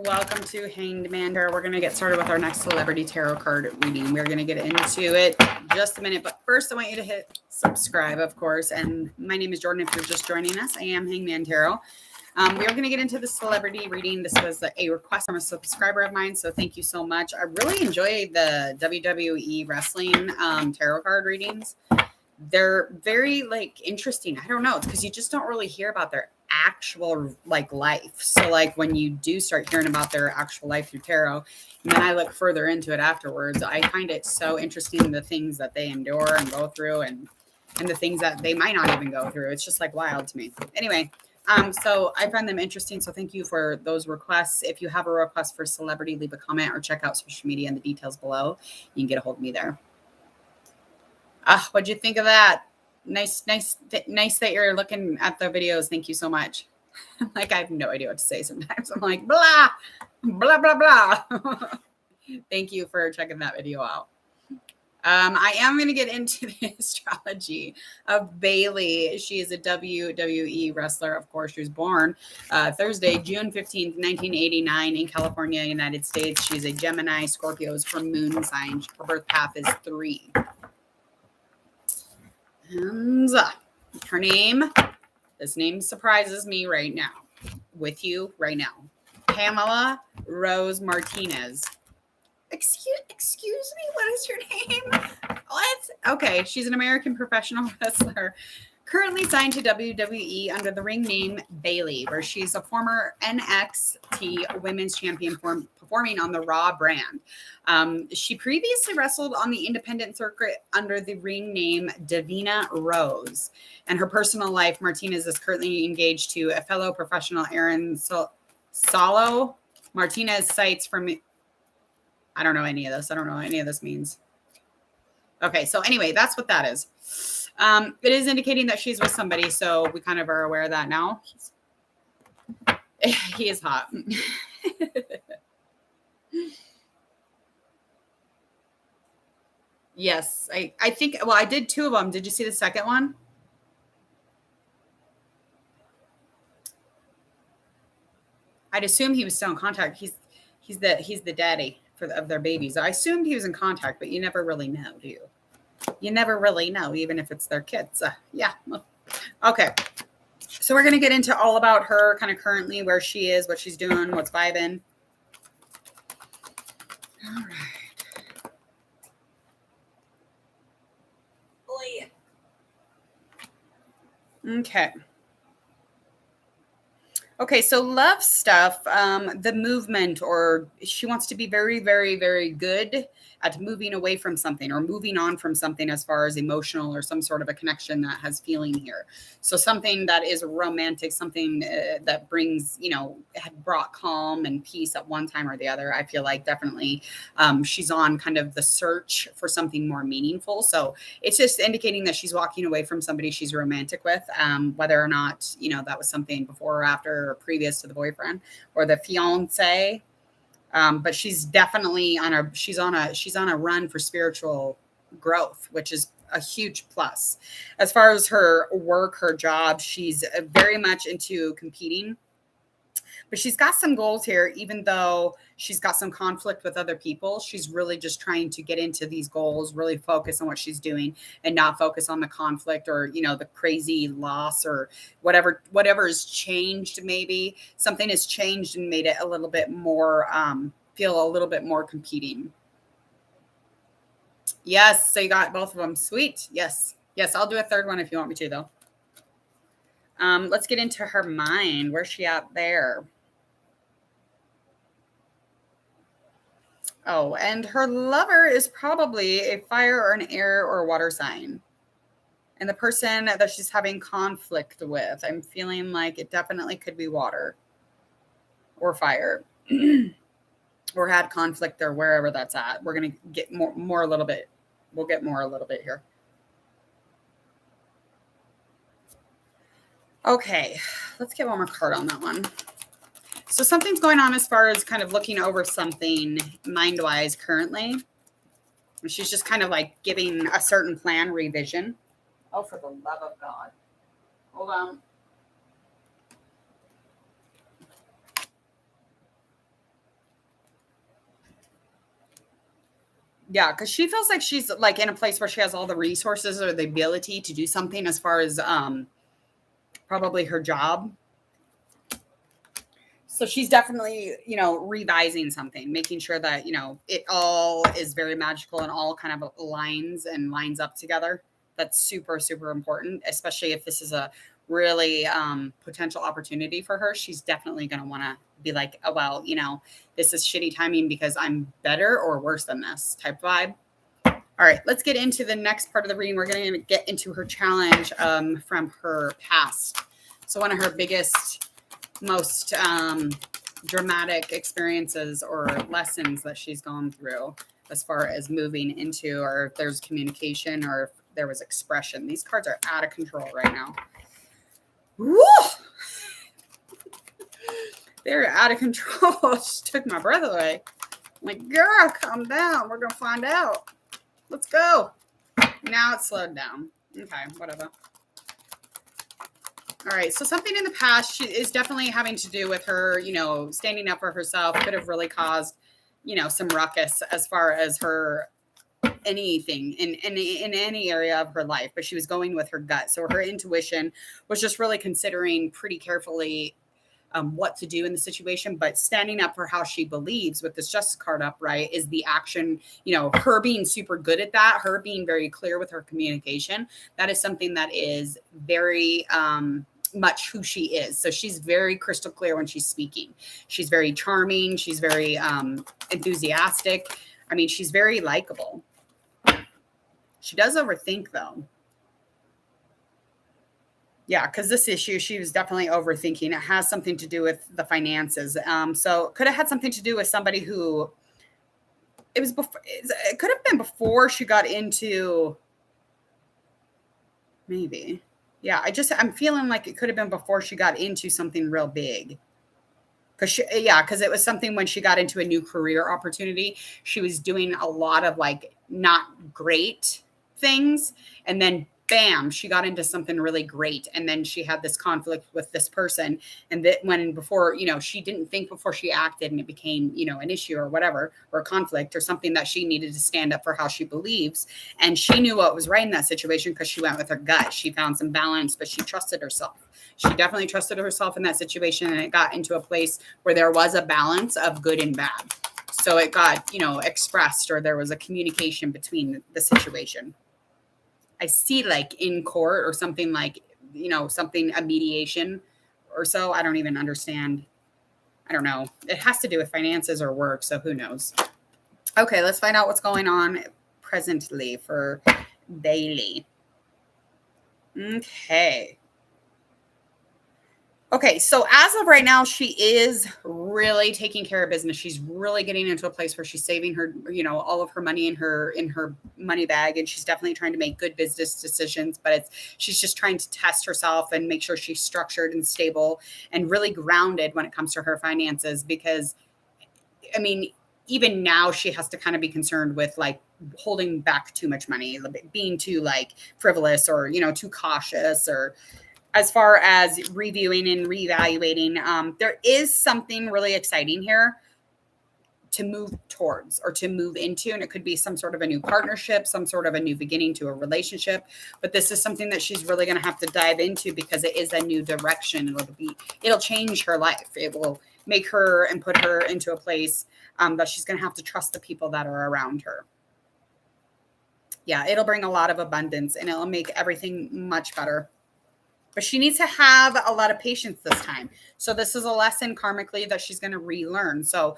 Welcome to Hanged Man Tarot. We're going to get started with our next celebrity tarot card reading. We're going to get into it just a minute, but first I want you to hit subscribe, of course. And my name is Jordan. If you're just joining us, I am Hanged Man Tarot. We are going to get into the celebrity reading. This was a request from a subscriber of mine, so thank you so much. I really enjoy the WWE wrestling tarot card readings. They're very interesting. I don't know. It's because you just don't really hear about their actual life. So when you do start hearing about their actual life through tarot, and then I look further into it afterwards, I find it so interesting, the things that they endure and go through and the things that they might not even go through. It's just wild to me. Anyway, so I find them interesting. So thank you for those requests. If you have a request for celebrity, leave a comment or check out social media and the details below. You can get a hold of me there. What'd you think of that? Nice that you're looking at the videos. Thank you so much. I have no idea what to say sometimes. I'm like, blah, blah, blah, blah. Thank you for checking that video out. I am going to get into the astrology of Bayley. She is a WWE wrestler. Of course, she was born Thursday, June 15th, 1989 in California, United States. She's a Gemini. Scorpio is her moon sign. Her birth path is 3. And her name, this name surprises me right now, with you right now. Pamela Rose Martinez. Excuse me, what is your name? What? Okay, she's an American professional wrestler, currently signed to WWE under the ring name Bayley, where she's a former NXT Women's Champion performing on the Raw brand. She previously wrestled on the independent circuit under the ring name Davina Rose. And her personal life, Martinez is currently engaged to a fellow professional, Aaron Solo. Martinez cites from... I don't know any of this. I don't know what any of this means. Okay, so anyway, that's what that is. It is indicating that she's with somebody, so we kind of are aware of that now. He is hot. Yes, I think, well, I did 2 of them. Did you see the second one? I'd assume he was still in contact. He's the daddy of their babies. I assumed he was in contact, but you never really know, do you? You never really know, even if it's their kids. Yeah. Okay. So we're going to get into all about her kind of currently, where she is, what she's doing, what's vibing. All right. Okay. Okay, so love stuff, the movement, or she wants to be very, very, very good at moving away from something or moving on from something as far as emotional or some sort of a connection that has feeling here. So something that is romantic, something that brings, had brought calm and peace at one time or the other. I feel like definitely she's on kind of the search for something more meaningful. So it's just indicating that she's walking away from somebody she's romantic with, whether or not, that was something before or after or previous to the boyfriend or the fiance. But she's definitely on a run for spiritual growth, which is a huge plus. As far as her work, her job, she's very much into competing. But she's got some goals here, even though she's got some conflict with other people. She's really just trying to get into these goals, really focus on what she's doing and not focus on the conflict or, the crazy loss or whatever has changed. Maybe something has changed and made it a little bit more, feel a little bit more competing. Yes. So you got both of them. Sweet. Yes. Yes. I'll do a third one if you want me to, though. Let's get into her mind. Where's she at there? Oh, and her lover is probably a fire or an air or water sign. And the person that she's having conflict with, I'm feeling like it definitely could be water or fire or had conflict or wherever that's at. We're going to get more a little bit. We'll get more a little bit here. Okay, let's get one more card on that one. So something's going on as far as kind of looking over something mind-wise currently. She's just kind of giving a certain plan revision. Oh, for the love of God. Hold on. Yeah, because she feels like she's like in a place where she has all the resources or the ability to do something as far as probably her job. So she's definitely, revising something, making sure that, it all is very magical and all kind of aligns and lines up together. That's super, super important, especially if this is a really potential opportunity for her. She's definitely going to want to be like, oh, well, this is shitty timing because I'm better or worse than this type vibe. All right, let's get into the next part of the reading. We're going to get into her challenge from her past. So one of her biggest, most dramatic experiences or lessons that she's gone through as far as moving into, or if there's communication or if there was expression. These cards are out of control right now. Woo! They're out of control. Just took my breath away. I'm like, girl, calm down. We're going to find out. Let's go. Now it's slowed down. Okay, whatever. All right. So something in the past is definitely having to do with her, standing up for herself. Could have really caused, some ruckus as far as her anything in any area of her life. But she was going with her gut. So her intuition was just really considering pretty carefully what to do in the situation, but standing up for how she believes with this justice card upright is the action, her being super good at that, her being very clear with her communication. That is something that is very much who she is. So she's very crystal clear when she's speaking. She's very charming. She's very enthusiastic. I mean, she's very likable. She does overthink though. Yeah, because this issue, she was definitely overthinking. It has something to do with the finances. So could have had something to do with somebody who it could have been before she got into, maybe. Yeah, I'm feeling like it could have been before she got into something real big. Because it was something when she got into a new career opportunity, she was doing a lot of like not great things. And then bam, she got into something really great. And then she had this conflict with this person. And that she didn't think before she acted, and it became, an issue or whatever, or a conflict or something that she needed to stand up for how she believes. And she knew what was right in that situation because she went with her gut. She found some balance, but she trusted herself. She definitely trusted herself in that situation. And it got into a place where there was a balance of good and bad. So it got, expressed, or there was a communication between the situation. I see like in court or something like, a mediation or so. I don't even understand. I don't know. It has to do with finances or work. So who knows? Okay, let's find out what's going on presently for Bayley. Okay, so as of right now, she is really taking care of business. She's really getting into a place where she's saving her, all of her money in her money bag, and she's definitely trying to make good business decisions. But she's just trying to test herself and make sure she's structured and stable and really grounded when it comes to her finances. Because, I mean, even now she has to kind of be concerned with like holding back too much money, being too like frivolous or too cautious, or as far as reviewing and reevaluating. There is something really exciting here to move towards or to move into, and it could be some sort of a new partnership, some sort of a new beginning to a relationship. But this is something that she's really going to have to dive into because it is a new direction. It'll change her life. It will make her and put her into a place that she's going to have to trust the people that are around her. Yeah, it'll bring a lot of abundance and it'll make everything much better. But she needs to have a lot of patience this time. So this is a lesson karmically that she's going to relearn. So,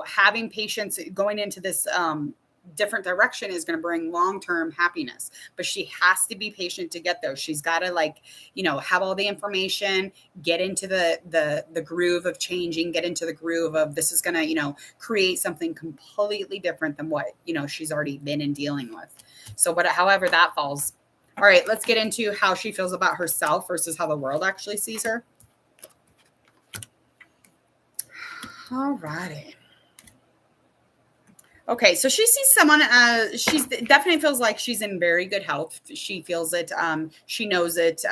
having patience going into this different direction is going to bring long-term happiness. But she has to be patient to get there. She's got to have all the information, get into the groove of changing, get into the groove of this is going to, create something completely different than what, she's already been in dealing with. So however that falls. All right, let's get into how she feels about herself versus how the world actually sees her. All righty. Okay, so she sees someone, she's definitely feels like she's in very good health. She feels it. She knows it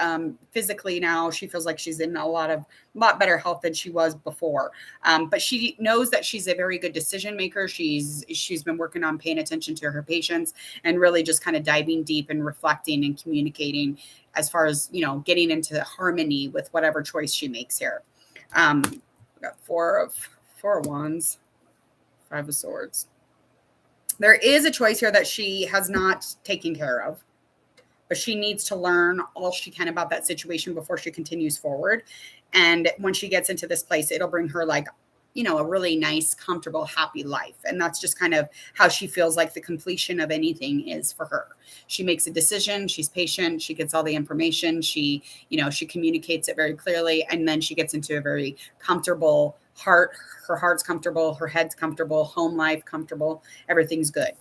physically now. She feels like she's in a lot better health than she was before. But she knows that she's a very good decision maker. She's been working on paying attention to her patients and really just kind of diving deep and reflecting and communicating as far as, getting into harmony with whatever choice she makes here. We got four of wands, 5 of swords. There is a choice here that she has not taken care of, but she needs to learn all she can about that situation before she continues forward. And when she gets into this place, it'll bring her a really nice, comfortable, happy life. And that's just kind of how she feels like the completion of anything is for her. She makes a decision. She's patient. She gets all the information. She communicates it very clearly. And then she gets into a very comfortable heart. Her heart's comfortable. Her head's comfortable. Home life comfortable. Everything's good.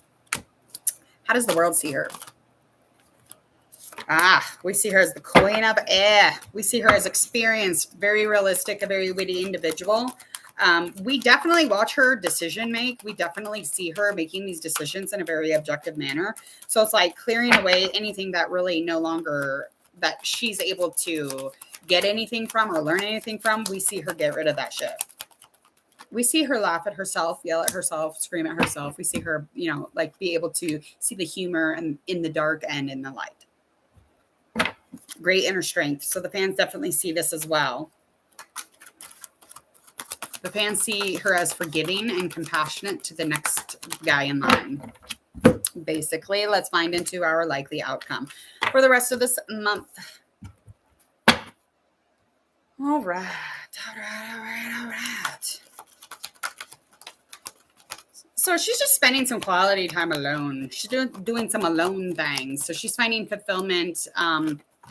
How does the world see her? We see her as the queen of air. We see her as experienced, very realistic, a very witty individual. We definitely watch her decision make. We definitely see her making these decisions in a very objective manner. So it's like clearing away anything that really no longer that she's able to get anything from or learn anything from. We see her get rid of that shit. We see her laugh at herself, yell at herself, scream at herself. We see her, be able to see the humor and in the dark and in the light. Great inner strength. So the fans definitely see this as well. The fans see her as forgiving and compassionate to the next guy in line. Basically, let's find into our likely outcome for the rest of this month. All right. So she's just spending some quality time alone. She's doing some alone things. So she's finding fulfillment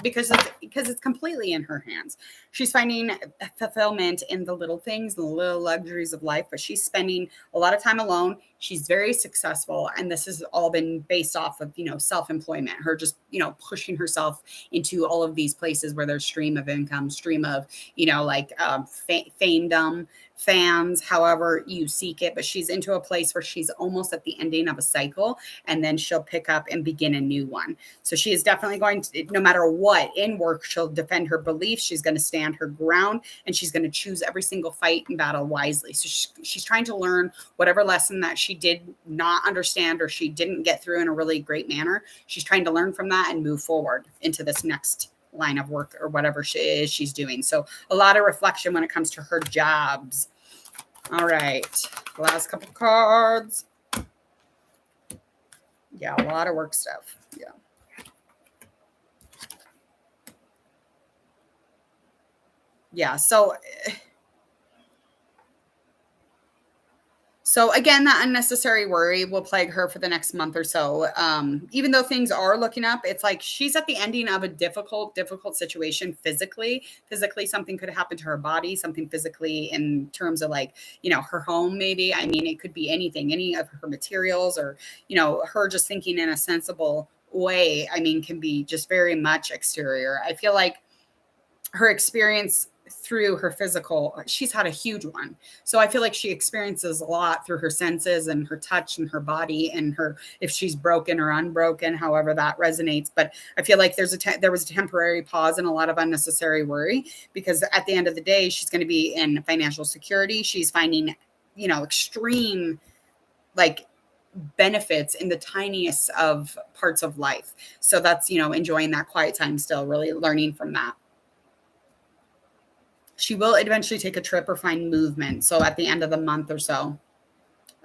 because it's completely in her hands. She's finding fulfillment in the little things, the little luxuries of life, but she's spending a lot of time alone. She's very successful. And this has all been based off of, self-employment, her just, pushing herself into all of these places where there's stream of income, stream of, famedom, fans, however you seek it. But she's into a place where she's almost at the ending of a cycle, and then she'll pick up and begin a new one. So she is definitely going to, no matter what, in work, she'll defend her beliefs. She's going to stand her ground, and she's going to choose every single fight and battle wisely. So she's trying to learn whatever lesson that she did not understand or she didn't get through in a really great manner. She's trying to learn from that and move forward into this next line of work or whatever she's doing. So a lot of reflection when it comes to her jobs. All right, last couple cards. Yeah, a lot of work stuff. Yeah. Yeah, so again, that unnecessary worry will plague her for the next month or so. Even though things are looking up, it's like she's at the ending of a difficult situation physically. Physically, something could happen to her body, something physically in terms of her home, maybe. I mean, it could be anything, any of her materials or, her just thinking in a sensible way, can be just very much exterior. I feel like her experience through her physical, she's had a huge one. So I feel like she experiences a lot through her senses and her touch and her body and her, if she's broken or unbroken, however that resonates. But I feel like there was a temporary pause and a lot of unnecessary worry, because at the end of the day, she's going to be in financial security. She's finding, extreme benefits in the tiniest of parts of life. So that's, enjoying that quiet time still, really learning from that. She will eventually take a trip or find movement. So at the end of the month or so.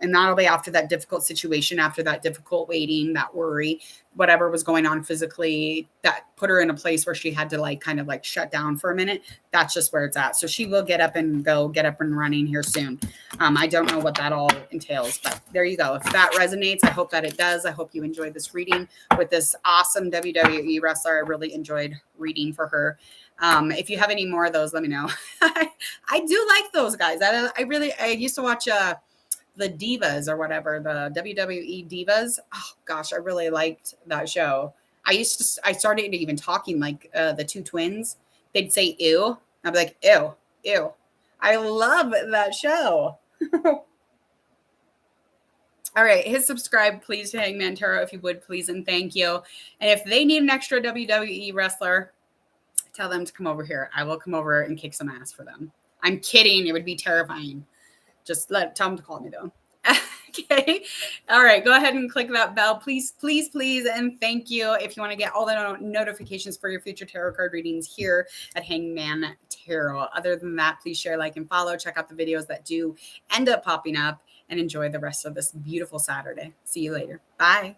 And that'll be after that difficult situation, after that difficult waiting, that worry, whatever was going on physically, that put her in a place where she had to kind of shut down for a minute. That's just where it's at. So she will get up and running here soon. I don't know what that all entails, but there you go. If that resonates, I hope that it does. I hope you enjoyed this reading with this awesome WWE wrestler. I really enjoyed reading for her. If you have any more of those, let me know. I do like those guys. I used to watch the Divas or whatever, the WWE Divas. Oh gosh, I really liked that show. I started even talking the two twins. They'd say ew. I'd be like, ew, ew. I love that show. All right, hit subscribe, please, to Hangman Tarot, if you would, please, and thank you. And if they need an extra WWE wrestler, tell them to come over here. I will come over and kick some ass for them. I'm kidding. It would be terrifying. Just tell them to call me, though. Okay. All right. Go ahead and click that bell, please, please, please. And thank you. If you want to get all the notifications for your future tarot card readings here at Hangman Tarot. Other than that, please share, like, and follow. Check out the videos that do end up popping up, and enjoy the rest of this beautiful Saturday. See you later. Bye.